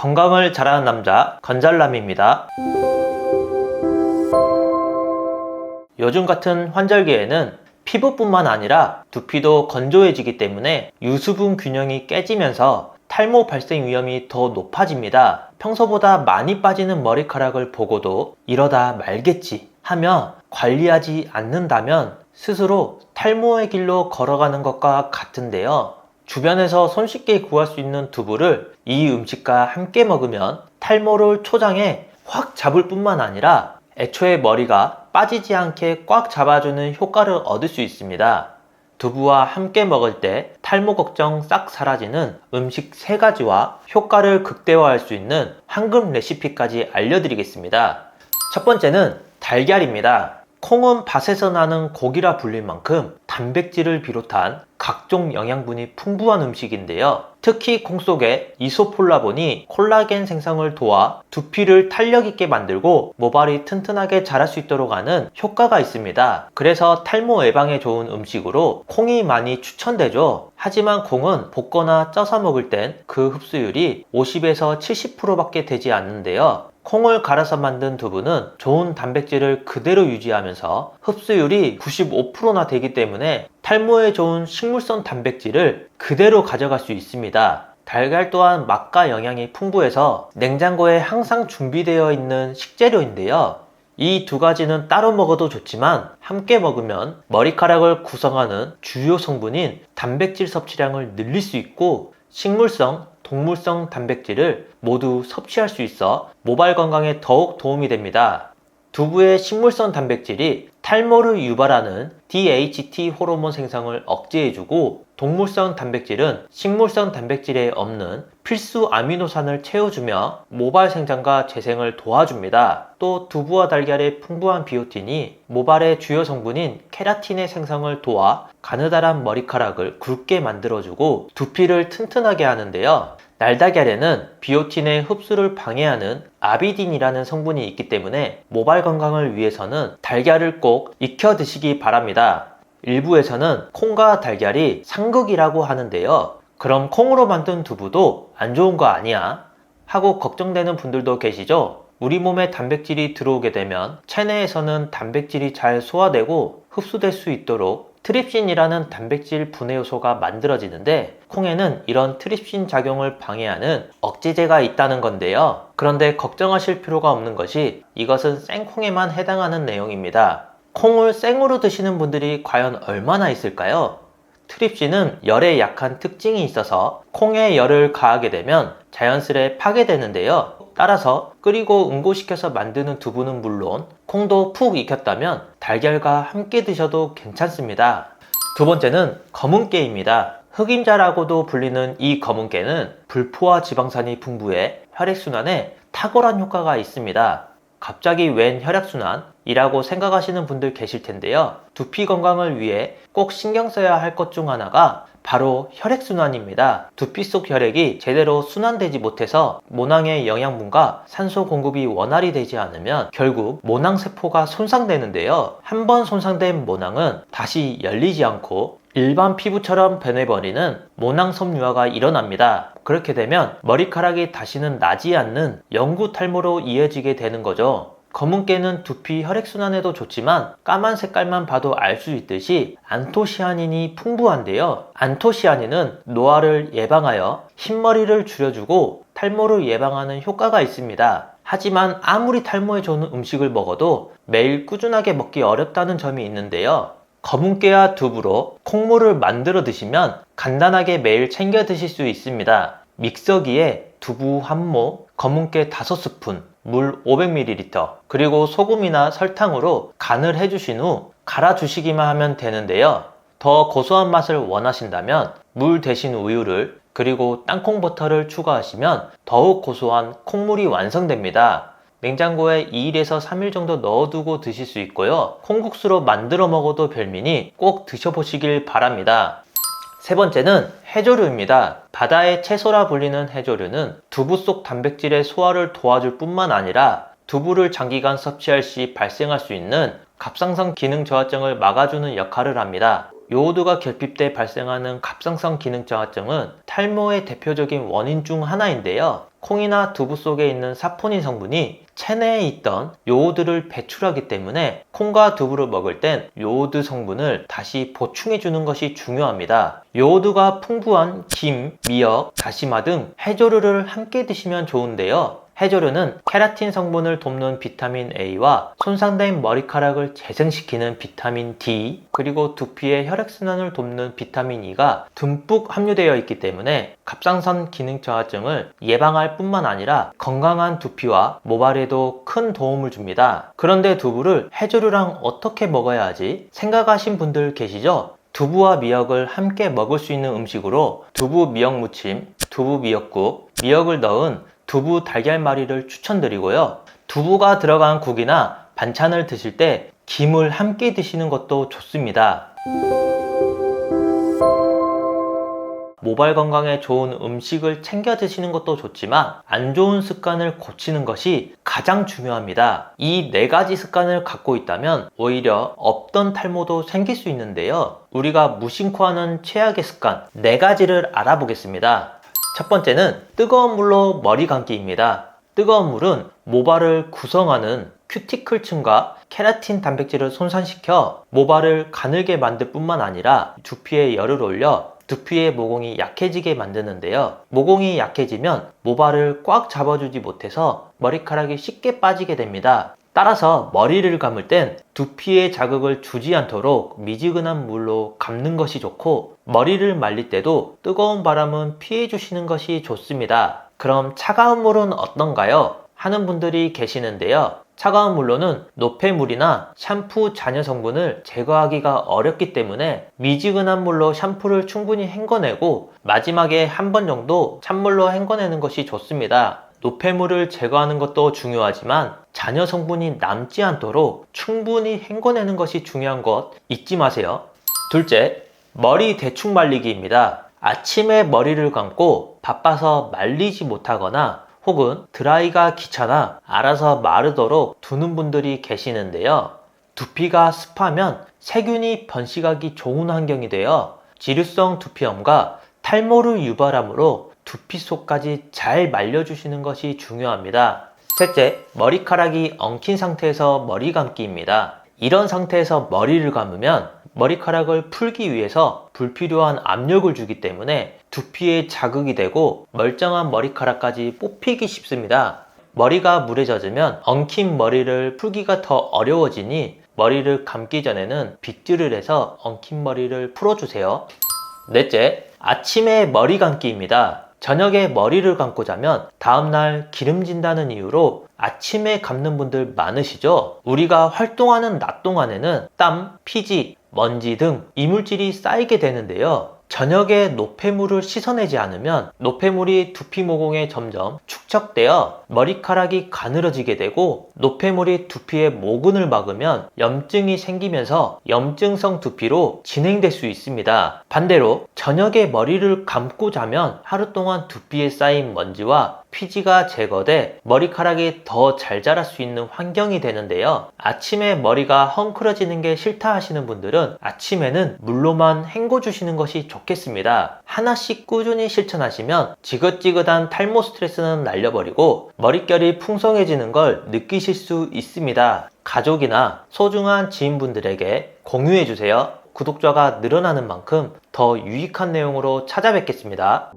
건강을 잘하는 남자 건잘남입니다. 요즘 같은 환절기에는 피부뿐만 아니라 두피도 건조해지기 때문에 유수분 균형이 깨지면서 탈모 발생 위험이 더 높아집니다. 평소보다 많이 빠지는 머리카락을 보고도 이러다 말겠지 하며 관리하지 않는다면 스스로 탈모의 길로 걸어가는 것과 같은데요. 주변에서 손쉽게 구할 수 있는 두부를 이 음식과 함께 먹으면 탈모를 초장에 확 잡을 뿐만 아니라 애초에 머리가 빠지지 않게 꽉 잡아주는 효과를 얻을 수 있습니다. 두부와 함께 먹을 때 탈모 걱정 싹 사라지는 음식 3가지와 효과를 극대화할 수 있는 황금 레시피까지 알려드리겠습니다. 첫 번째는 달걀입니다. 콩은 밭에서 나는 고기라 불릴 만큼 단백질을 비롯한 각종 영양분이 풍부한 음식인데요. 특히 콩 속에 이소폴라본이 콜라겐 생성을 도와 두피를 탄력 있게 만들고 모발이 튼튼하게 자랄 수 있도록 하는 효과가 있습니다. 그래서 탈모 예방에 좋은 음식으로 콩이 많이 추천되죠. 하지만 콩은 볶거나 쪄서 먹을 땐 그 흡수율이 50에서 70%밖에 되지 않는데요. 콩을 갈아서 만든 두부는 좋은 단백질을 그대로 유지하면서 흡수율이 95%나 되기 때문에 탈모에 좋은 식물성 단백질을 그대로 가져갈 수 있습니다. 달걀 또한 맛과 영양이 풍부해서 냉장고에 항상 준비되어 있는 식재료인데요. 이 2가지는 따로 먹어도 좋지만 함께 먹으면 머리카락을 구성하는 주요 성분인 단백질 섭취량을 늘릴 수 있고 식물성, 동물성 단백질을 모두 섭취할 수 있어 모발 건강에 더욱 도움이 됩니다. 두부의 식물성 단백질이 탈모를 유발하는 DHT 호르몬 생성을 억제해주고 동물성 단백질은 식물성 단백질에 없는 필수 아미노산을 채워주며 모발 생장과 재생을 도와줍니다. 또 두부와 달걀의 풍부한 비오틴이 모발의 주요 성분인 케라틴의 생성을 도와 가느다란 머리카락을 굵게 만들어주고 두피를 튼튼하게 하는데요. 날달걀에는 비오틴의 흡수를 방해하는 아비딘이라는 성분이 있기 때문에 모발 건강을 위해서는 달걀을 꼭 익혀 드시기 바랍니다. 일부에서는 콩과 달걀이 상극이라고 하는데요. 그럼 콩으로 만든 두부도 안 좋은 거 아니야? 하고 걱정되는 분들도 계시죠? 우리 몸에 단백질이 들어오게 되면 체내에서는 단백질이 잘 소화되고 흡수될 수 있도록 트립신이라는 단백질 분해 요소가 만들어지는데 콩에는 이런 트립신 작용을 방해하는 억제제가 있다는 건데요. 그런데 걱정하실 필요가 없는 것이 이것은 생콩에만 해당하는 내용입니다. 콩을 생으로 드시는 분들이 과연 얼마나 있을까요? 트립신은 열에 약한 특징이 있어서 콩에 열을 가하게 되면 자연스레 파괴되는데요. 따라서 끓이고 응고시켜서 만드는 두부는 물론 콩도 푹 익혔다면 달걀과 함께 드셔도 괜찮습니다. 두 번째는 검은깨입니다. 흑임자라고도 불리는 이 검은깨는 불포화 지방산이 풍부해 혈액순환에 탁월한 효과가 있습니다. 갑자기 웬 혈액순환이라고 생각하시는 분들 계실 텐데요. 두피 건강을 위해 꼭 신경 써야 할 것 중 하나가 바로 혈액순환입니다. 두피 속 혈액이 제대로 순환되지 못해서 모낭의 영양분과 산소 공급이 원활히 되지 않으면 결국 모낭세포가 손상되는데요. 한번 손상된 모낭은 다시 열리지 않고 일반 피부처럼 변해버리는 모낭 섬유화가 일어납니다. 그렇게 되면 머리카락이 다시는 나지 않는 영구 탈모로 이어지게 되는 거죠. 검은깨는 두피 혈액순환에도 좋지만 까만 색깔만 봐도 알 수 있듯이 안토시아닌이 풍부한데요. 안토시아닌은 노화를 예방하여 흰머리를 줄여주고 탈모를 예방하는 효과가 있습니다. 하지만 아무리 탈모에 좋은 음식을 먹어도 매일 꾸준하게 먹기 어렵다는 점이 있는데요. 검은깨와 두부로 콩물을 만들어 드시면 간단하게 매일 챙겨 드실 수 있습니다. 믹서기에 두부 1모, 검은깨 5스푼, 물 500ml, 그리고 소금이나 설탕으로 간을 해주신 후 갈아주시기만 하면 되는데요. 더 고소한 맛을 원하신다면 물 대신 우유를 그리고 땅콩버터를 추가하시면 더욱 고소한 콩물이 완성됩니다. 냉장고에 2일에서 3일 정도 넣어두고 드실 수 있고요. 콩국수로 만들어 먹어도 별미니 꼭 드셔보시길 바랍니다. 세 번째는 해조류입니다. 바다의 채소라 불리는 해조류는 두부 속 단백질의 소화를 도와줄 뿐만 아니라 두부를 장기간 섭취할 시 발생할 수 있는 갑상선 기능 저하증을 막아주는 역할을 합니다. 요오드가 결핍돼 발생하는 갑상선 기능 저하증은 탈모의 대표적인 원인 중 하나인데요. 콩이나 두부 속에 있는 사포닌 성분이 체내에 있던 요오드를 배출하기 때문에 콩과 두부를 먹을 땐 요오드 성분을 다시 보충해 주는 것이 중요합니다. 요오드가 풍부한 김, 미역, 다시마 등 해조류를 함께 드시면 좋은데요. 해조류는 케라틴 성분을 돕는 비타민 A와 손상된 머리카락을 재생시키는 비타민 D, 그리고 두피의 혈액순환을 돕는 비타민 E가 듬뿍 함유되어 있기 때문에 갑상선 기능 저하증을 예방할 뿐만 아니라 건강한 두피와 모발에도 큰 도움을 줍니다. 그런데 두부를 해조류랑 어떻게 먹어야 하지? 생각하신 분들 계시죠? 두부와 미역을 함께 먹을 수 있는 음식으로 두부 미역 무침, 두부 미역국, 미역을 넣은 두부 달걀말이를 추천드리고요. 두부가 들어간 국이나 반찬을 드실 때 김을 함께 드시는 것도 좋습니다. 모발 건강에 좋은 음식을 챙겨 드시는 것도 좋지만 안 좋은 습관을 고치는 것이 가장 중요합니다. 이 4가지 습관을 갖고 있다면 오히려 없던 탈모도 생길 수 있는데요. 우리가 무심코 하는 최악의 습관 4가지를 알아보겠습니다. 첫 번째는 뜨거운 물로 머리 감기입니다. 뜨거운 물은 모발을 구성하는 큐티클층과 케라틴 단백질을 손상시켜 모발을 가늘게 만들 뿐만 아니라 두피에 열을 올려 두피의 모공이 약해지게 만드는데요. 모공이 약해지면 모발을 꽉 잡아주지 못해서 머리카락이 쉽게 빠지게 됩니다. 따라서 머리를 감을 땐 두피에 자극을 주지 않도록 미지근한 물로 감는 것이 좋고, 머리를 말릴 때도 뜨거운 바람은 피해 주시는 것이 좋습니다. 그럼 차가운 물은 어떤가요? 하는 분들이 계시는데요. 차가운 물로는 노폐물이나 샴푸 잔여 성분을 제거하기가 어렵기 때문에 미지근한 물로 샴푸를 충분히 헹궈내고 마지막에 한 번 정도 찬물로 헹궈내는 것이 좋습니다. 노폐물을 제거하는 것도 중요하지만 잔여 성분이 남지 않도록 충분히 헹궈내는 것이 중요한 것 잊지 마세요. 둘째, 머리 대충 말리기입니다. 아침에 머리를 감고 바빠서 말리지 못하거나 혹은 드라이가 귀찮아 알아서 마르도록 두는 분들이 계시는데요. 두피가 습하면 세균이 번식하기 좋은 환경이 되어 지루성 두피염과 탈모를 유발하므로 두피 속까지 잘 말려주시는 것이 중요합니다. 셋째, 머리카락이 엉킨 상태에서 머리 감기입니다. 이런 상태에서 머리를 감으면 머리카락을 풀기 위해서 불필요한 압력을 주기 때문에 두피에 자극이 되고 멀쩡한 머리카락까지 뽑히기 쉽습니다. 머리가 물에 젖으면 엉킨 머리를 풀기가 더 어려워지니 머리를 감기 전에는 빗질을 해서 엉킨 머리를 풀어주세요. 넷째, 아침에 머리 감기입니다. 저녁에 머리를 감고 자면 다음날 기름진다는 이유로 아침에 감는 분들 많으시죠? 우리가 활동하는 낮 동안에는 땀, 피지, 먼지 등 이물질이 쌓이게 되는데요. 저녁에 노폐물을 씻어내지 않으면 노폐물이 두피 모공에 점점 축적되어 머리카락이 가늘어지게 되고, 노폐물이 두피의 모근을 막으면 염증이 생기면서 염증성 두피로 진행될 수 있습니다. 반대로 저녁에 머리를 감고 자면 하루 동안 두피에 쌓인 먼지와 피지가 제거돼 머리카락이 더 잘 자랄 수 있는 환경이 되는데요. 아침에 머리가 헝클어지는 게 싫다 하시는 분들은 아침에는 물로만 헹궈 주시는 것이 좋겠습니다. 하나씩 꾸준히 실천하시면 지긋지긋한 탈모 스트레스는 날려버리고 머릿결이 풍성해지는 걸 느끼실 수 있습니다. 가족이나 소중한 지인분들에게 공유해 주세요. 구독자가 늘어나는 만큼 더 유익한 내용으로 찾아뵙겠습니다.